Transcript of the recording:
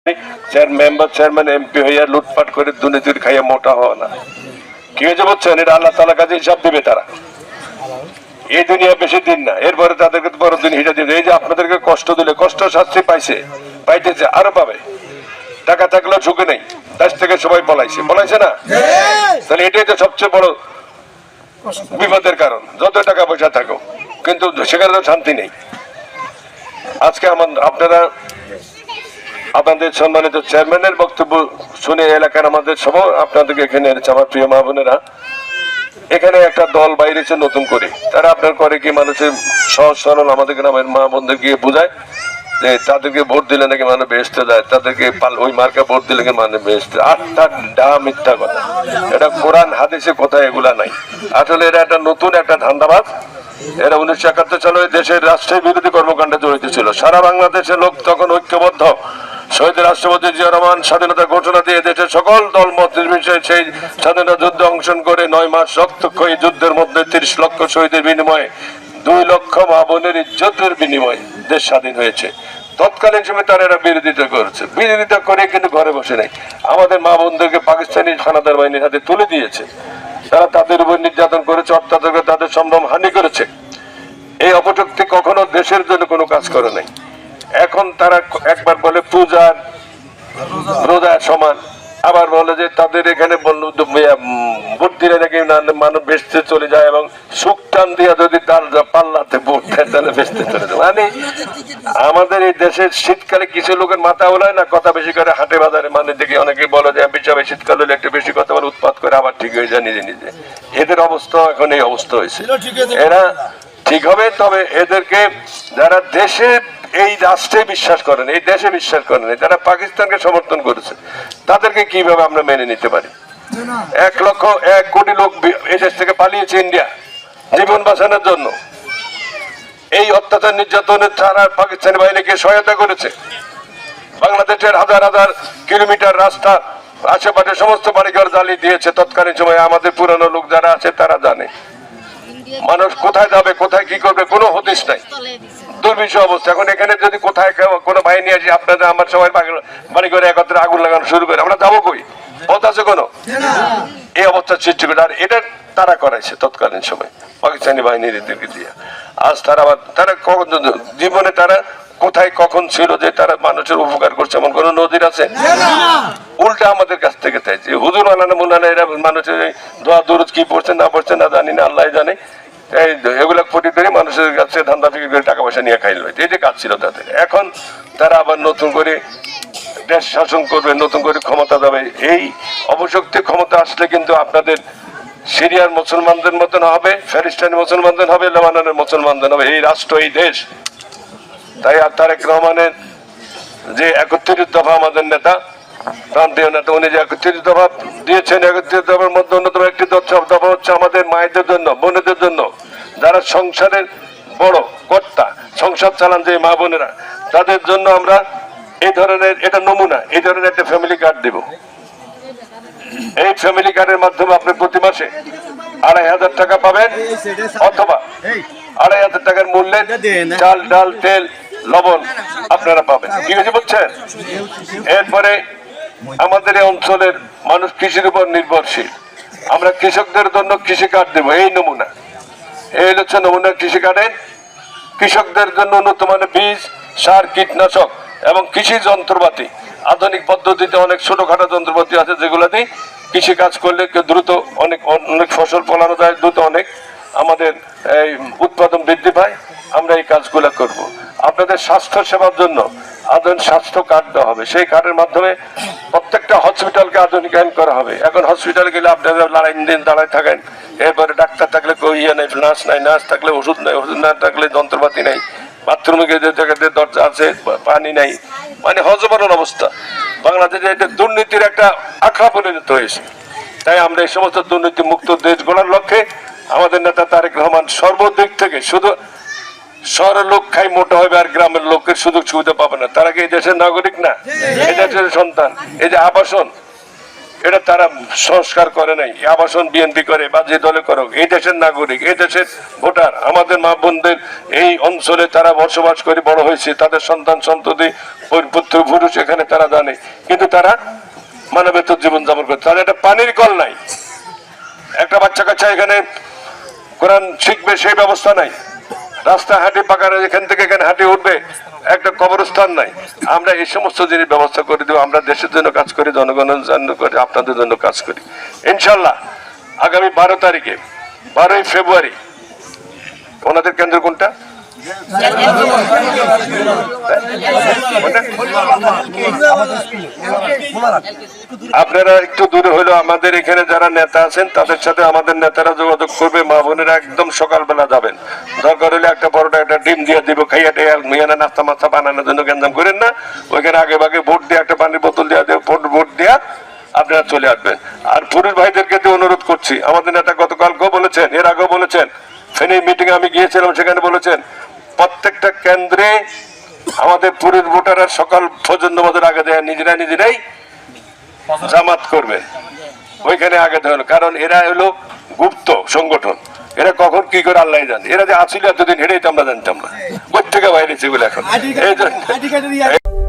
Member chairman MP হইয়া লুটপাট করে দুর্নীতির খাইয়া মোটা হওয়া না। কি হয়েছে বলছেন? এটা আল্লাহ তাআলার কাছে হিসাব দিবে তারা। এই দুনিয়া বেশি দিন না, এরপরে তাদেরকে বড় দিন হিসাব দিবে। এই যে আপনাদেরকে কষ্ট দিলে, কষ্ট শাস্তি পাইতেছে, আরো পাবে। টাকা থাকলেও ঝুঁকি নেই, দেশ থেকে সবাই পলাইছে না? তাহলে এটাই তো সবচেয়ে বড় বিপদের কারণ। যত টাকা পয়সা থাকো, কিন্তু সেখানে তো শান্তি নেই। আজকে আপনারা আপনাদের সম্মানিত চেয়ারম্যানের বক্তব্য শুনে এলাকার আমাদের সবাই আপনাদেরকে এখানে আমার প্রিয় মা বোনেরা, এখানে একটা দল বাইরেছে নতুন করে। তারা আপনার করে কি মানুষের সহজ সরল আমাদের গ্রামের মা বোনদের গিয়ে বুঝায় যে তাদেরকে ভোট দিলে নাকি মানুষ বেহেশতে যায়, তাদেরকে ওই মার্কা ভোট দিলে নাকি মানুষ বেহেশতে। আটটা ডা মিথ্যা কথা। এটা কোরআন হাদিসে কোথায় এগুলা নাই। আসলে এটা একটা নতুন একটা ধান্দাবাজ। এরা 1971 সালে দেশের রাষ্ট্রের বিরোধী কর্মকাণ্ডে জড়িত ছিল। সারা বাংলাদেশের লোক তখন ঐক্যবদ্ধ। শহীদ রাষ্ট্রপতি জিয়া রহমান স্বাধীনতা ঘোষণা দিয়ে দেশের সকল দলমত নির্বিশেষে সেই স্বাধীনতা যুদ্ধে অংশগ্রহণ করে 9 মাস রক্তক্ষয়ী যুদ্ধের মধ্যে 30 লক্ষ শহীদের বিনিময়ে 2 লক্ষ মা বোনের ইজ্জতের বিনিময়ে দেশ স্বাধীন হয়েছে। তৎকালীন সময় তারা এরা বিরোধিতা করে কিন্তু ঘরে বসে নাই। আমাদের মা বোনদেরকে পাকিস্তানি হানাদার বাহিনীর হাতে তুলে দিয়েছে। তারা তাদের উপর নির্যাতন করেছে, অত্যাচার করে তাদের সম্ভ্রম হানি করেছে। এই অপশক্তি কখনো দেশের জন্য কোনো কাজ করে নাই। এখন তারা একবার বলে পূজার রোজা সমান, আবার বলে যে তাদের এখানে ভোট দিলে নাকি মানুষ বেচতে চলে যায়, এবং সুখ টান দিয়া যদি তার পাল্লাতে ভোট দেয় তাহলে বেচতে চলে যায়। মানে আমাদের এই দেশের শীতকালে কিছু লোকের মাথা ওলায় না, কথা বেশি করে হাটে বাজারে মানে দেখি অনেকে বলে যে বিষয় শীতকাল হলে একটু বেশি কথা বলে উৎপাত করে আবার ঠিক হয়ে যায় নিজে নিজে। এদের অবস্থা এখন এই অবস্থা হয়েছে। এরা ঠিক হবে, তবে এদেরকে যারা দেশে এই রাষ্ট্রে বিশ্বাস করেন, এই দেশে বিশ্বাস করেন, যারা পাকিস্তানকে সমর্থন করেছে, তাদেরকে কিভাবে আমরা মেনে নিতে পারি? 1 কোটি লোক এই দেশ থেকে পালিয়েছে ইন্ডিয়া জীবন বাঁচানোর জন্য। এই অত্যাচার নির্যাতনের তারা পাকিস্তানি বাহিনীকে সহায়তা করেছে। বাংলাদেশের হাজার হাজার কিলোমিটার রাস্তা আশেপাশে সমস্ত বাড়িঘর জ্বালিয়ে দিয়েছে তৎকালীন সময়। আমাদের পুরানো লোক যারা আছে তারা জানে মানুষ কোথায় যাবে, কোথায় কি করবে, কোনো হদিস নাই। দুর্বিষহ অবস্থা। এখন এখানে যদি কোথায় কোনো বাহিনী আসে, আপনাদের আমার সবাই বাড়ি করে একত্রে আগুন লাগানো শুরু করে, আমরা যাবো কই? পথ আছে কোনো? এই অবস্থার সৃষ্টি করে। আর এটা তারা করাইছে তৎকালীন সময় পাকিস্তানি বাহিনীর এদেরকে দিয়ে। আজ তারা জীবনে তারা কোথায় কখন ছিল যে তারা মানুষের উপকার করছে এমন কোন নজির আছে? উল্টা আমাদের কাছ থেকে চাইছে। হুজুর মালানা মুলানা এরা মানুষের দোয়া দরুদ কি পড়ছে না পড়ছে না জানি না, আল্লাহ জানে। এগুলা ফটি করে মানুষের কাছে ধান্দা ফিকির করে টাকা পয়সা নিয়ে খাইল, এই যে কাজ ছিল তাদের। এখন তারা আবার নতুন করে দেশ শাসন করবে, নতুন করে ক্ষমতা দেবে। এই অপশক্তি ক্ষমতা আসলে কিন্তু আপনাদের সিরিয়ার মুসলমানদের মতন হবে, ফিলিস্তিনি মুসলমানদের হবে, লেবাননের মুসলমানদের হবে। এই রাষ্ট্র, এই দেশ। তাই তারেক রহমানের যে 31 দফা, আমাদের নেতা প্রান্তীয় নেতা, উনি যে 31 দফা দিয়েছেন, 31 দফার মধ্যে অন্যতম একটি দফা হচ্ছে আমাদের মায়েদের জন্য, বোনেদের জন্য, যারা সংসারের বড় কর্তা, সংসার চালান যে মা বোনেরা, তাদের জন্য আমরা এই ধরনের, এটা নমুনা, এই ধরনের একটা ফ্যামিলি কার্ড দেব। এই ফ্যামিলি কার্ডের মাধ্যমে আপনি প্রতি মাসে 2500 টাকা পাবেন, অথবা 2500 টাকার মূল্যে চাল, ডাল, তেল, লবণ আপনারা পাবেন। কি হয়েছে বুঝছেন? এরপরে আমাদের এই অঞ্চলের মানুষ কৃষির উপর নির্ভরশীল। আমরা কৃষকদের জন্য কৃষি কার্ড দেব। এই নমুনা, এই হচ্ছে নমুনা কৃষি কার্ডের। কৃষকদের জন্য উন্নত মানের বীজ, সার, কীটনাশক এবং কৃষি যন্ত্রপাতি। আধুনিক পদ্ধতিতে অনেক ছোটখাটো যন্ত্রপাতি আছে যেগুলো দিয়ে কৃষি কাজ করলে দ্রুত অনেক ফসল ফলানো যায়, দ্রুত অনেক আমাদের এই উৎপাদন বৃদ্ধি পায়। আমরা এই কাজগুলো করব। আপনাদের স্বাস্থ্য সেবার জন্য আধুনিক স্বাস্থ্য কার্ড দেওয়া হবে। সেই কার্ডের মাধ্যমে প্রত্যেকটা হসপিটালকে আধুনিকায়ন করা হবে। এখন হসপিটালে গেলে আপনারা লাইন দিন দাঁড়ায় থাকেন, এরপরে ডাক্তার থাকলে ইয়ে নেই, নার্স নাই, নার্স থাকলে ওষুধ নাই, ওষুধ না থাকলে যন্ত্রপাতি নাই, বাথরুমে গিয়ে দরজা আছে, পানি নাই, মানে হজবরল অবস্থা। বাংলাদেশে এটা দুর্নীতির একটা আখড়া পরিণত হয়েছে। তাই আমরা এই সমস্ত দুর্নীতি মুক্ত দেশ গড়ার লক্ষ্যে আমাদের নেতা তারেক রহমান সর্বদিক থেকে, শুধু শহরের লোক খাই মোটা হবে আর গ্রামের লোকের সুযোগ সুবিধা পাবে না। তারা কি এই দেশের নাগরিক না? এই দেশের সন্তান। এই যে আবাসন, এটা তারা সংস্কার করে নাই। আবাসন বিএনপি করে বা যে দলে করুক, এই দেশের নাগরিক, এই দেশের ভোটার, আমাদের মা বোনদের এই অঞ্চলে তারা বসবাস করে বড় হয়েছে, তাদের সন্তান সন্ততি পুত্র পুরুষ এখানে তারা জানে, কিন্তু তারা মানবেতর জীবন যাপন করে। তাদের একটা পানির কল নাই, একটা বাচ্চা কাচ্চা এখানে কোরআন শিখবে সেই ব্যবস্থা নাই, রাস্তা হাঁটি পাকার এখান থেকে এখানে হাঁটি উঠবে, একটা কবরস্থান নাই। আমরা এই সমস্ত জিনিস ব্যবস্থা করে দেবো। আমরা দেশের জন্য কাজ করি, জনগণের জন্য করি, আপনাদের জন্য কাজ করি। ইনশাল্লাহ আগামী 12 তারিখে 12ই ফেব্রুয়ারি ওনাদের কেন্দ্র কোনটা? আপনারা একটু দূরে হইলো আমাদের এখানে যারা নেতা আছেন তাদের সাথে আমাদের নেতারা যোগাযোগ করবে। মা বোনেরা একদম সকালবেলা যাবেন, দরকার হলে একটা বড়টা একটা ডিম দিয়ে দিব, খাইয়া টেয়া মেয়ানা নাস্তা মাস্তা বানানোর জন্য গ্যাঞ্জাম করেন না। ওইখানে আগে ভাগে ভোট দিয়ে একটা পানির বোতল দিয়ে দেবে, ভোট দেওয়া আপনারা চলে আসবেন। আর পুরুষ ভাইদেরকে অনুরোধ করছি, আমাদের নেতা গতকালকেও বলেছেন, এর আগেও বলেছেন, ফেনী মিটিং আমি গিয়েছিলাম, সেখানে বলেছেন প্রত্যেকটা কেন্দ্রে আমাদের পুরুষ ভোটাররা সকাল ফজর নামাজের আগে দেয় নিজেরাই জামাত করবেন, ওইখানে আগে দেওয়া। কারণ এরা হলো গুপ্ত সংগঠন, এরা কখন কি করে আল্লাহ জানে। এরা যে আসলে এতদিন হেঁটেই তো আমরা জানতাম না, কোথা থেকে বাইরে সেগুলো এখন এই